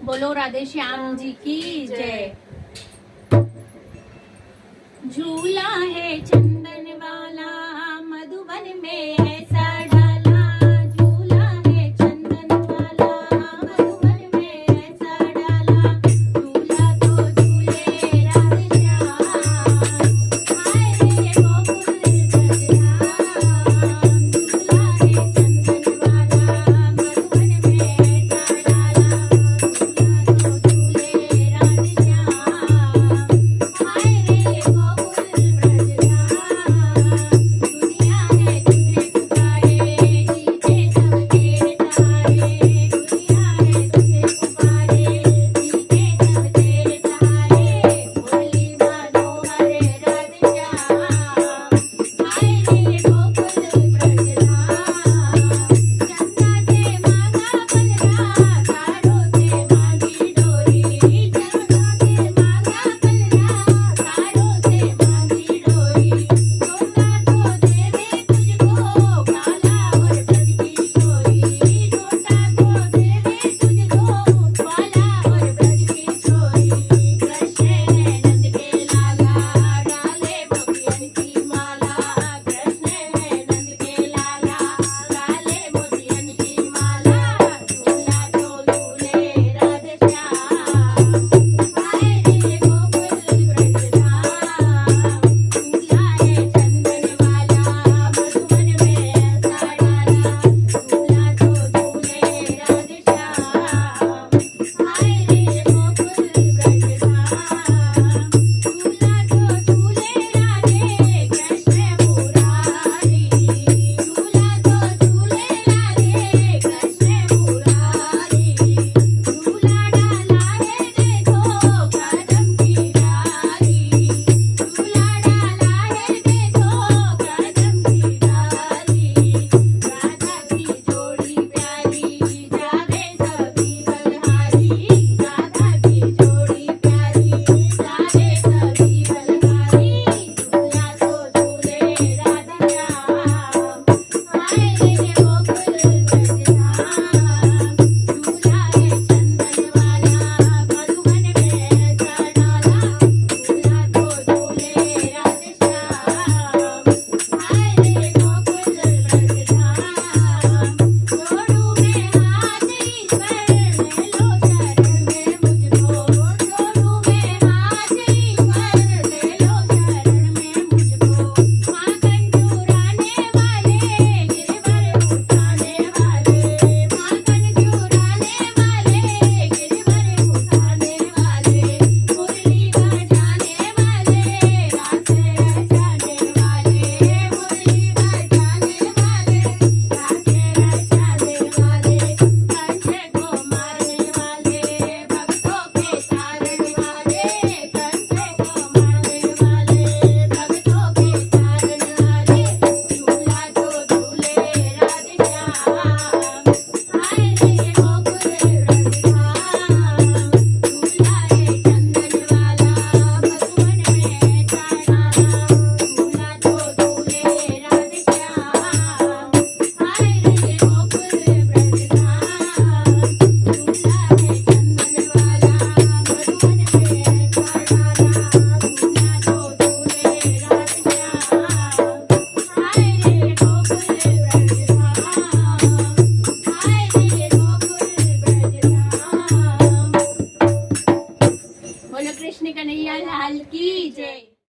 बोलो राधे श्याम जी की जय। झूला है चंदन वाला मधुबन में ऐसा डाला, झूला है चंदन वाला मधुबन में ऐसा डाला, झूला तो झूले राधे श्याम, हाय रे गोकुल ब्रजधाम, झूला है चंदन वाला मधुबन में ऐसा डाला, झूला तो झूले राधे श्याम, हाय रे गोकुल दुनिया है तुझे पुकारे, जीते सब तेरे सहारे, दुनिया है तुझे पुकारे, जीते सब तेरे सहारे, मुरली मनोहर राधे श्याम, हाय रे गोकुल ब्रजधाम, चंदा से मांगा बलरा, तारों से मांगी डोरी, चंदा से मांगा बलरा, तारों से मांगी डोरी, सोना तो देवे तुझको काला और ब्रज की छोरी, सोना तो देवे तुझको काला और ब्रज की छोरी, कृष्ण है नंद के लाला, डाले मोतियन की माला, कृष्ण है नंद के लाला, डाले मोतियन की माला, झूला तो झूले राधे श्याम, हाय रे गोकुल ब्रजधाम, झूला है चंदन वाला मधुबन में ऐसा डाला, झूला तो झूले राधे श्याम, हाय रे गोकुल ब्रजधाम, झूला तो झूले राधे कृष्ण मुरारी, झूला तो झूले राधे कृष्ण मुरारी, झूला डाला है देखो कदम की डाली, झूला डाला है देखो कदम की डाली, राधा की जोड़ी प्यारी जावे सभी बलहारी, राधा की जोड़ी प्यारी जावे सभी बलहारी, झूला तो झूले राधा श्याम, हाय रे गोकुल ब्रजधाम, झूला है चंदन वाला मधुबन में ऐसा डाला, झूला तो झूले राधे श्याम, हाय रे गोकुल ब्रजधाम, जोड़ू में हाथ ईश्वर ले लो शरण में मुझको, जोड़ू में हाथ ईश्वर ले लो शरण में मुझको, माखन चुराने वाले गिरवर उठाने वाले, माखन चुराने वाले गिरवर उठाने वाले, मुरली बजाने वाले रास रचाने वाले, मुरली बजाने वाले रास रचाने वाले, कंधे को मारने वाले भक्तों के तारने वाले, कंधे को मारने वाले भक्तों के तारने वाले, झूला तो झूले राधे श्याम, हाय रे गोकुल ब्रजधाम, झूला है चंदन वाला मधुबन में ऐसा डाला, झूला तो झूले राधे श्याम, हाय रे गोकुल ब्रजधाम, झूला है चंदन वाला मधुबन में ऐसा डाला, झूला तो झूले राधे श्याम, हाय रे गोकुल ब्रजधाम, हाय रे गोकुल ब्रजधाम। बोलो कृष्ण कन्हैया लाल की जय।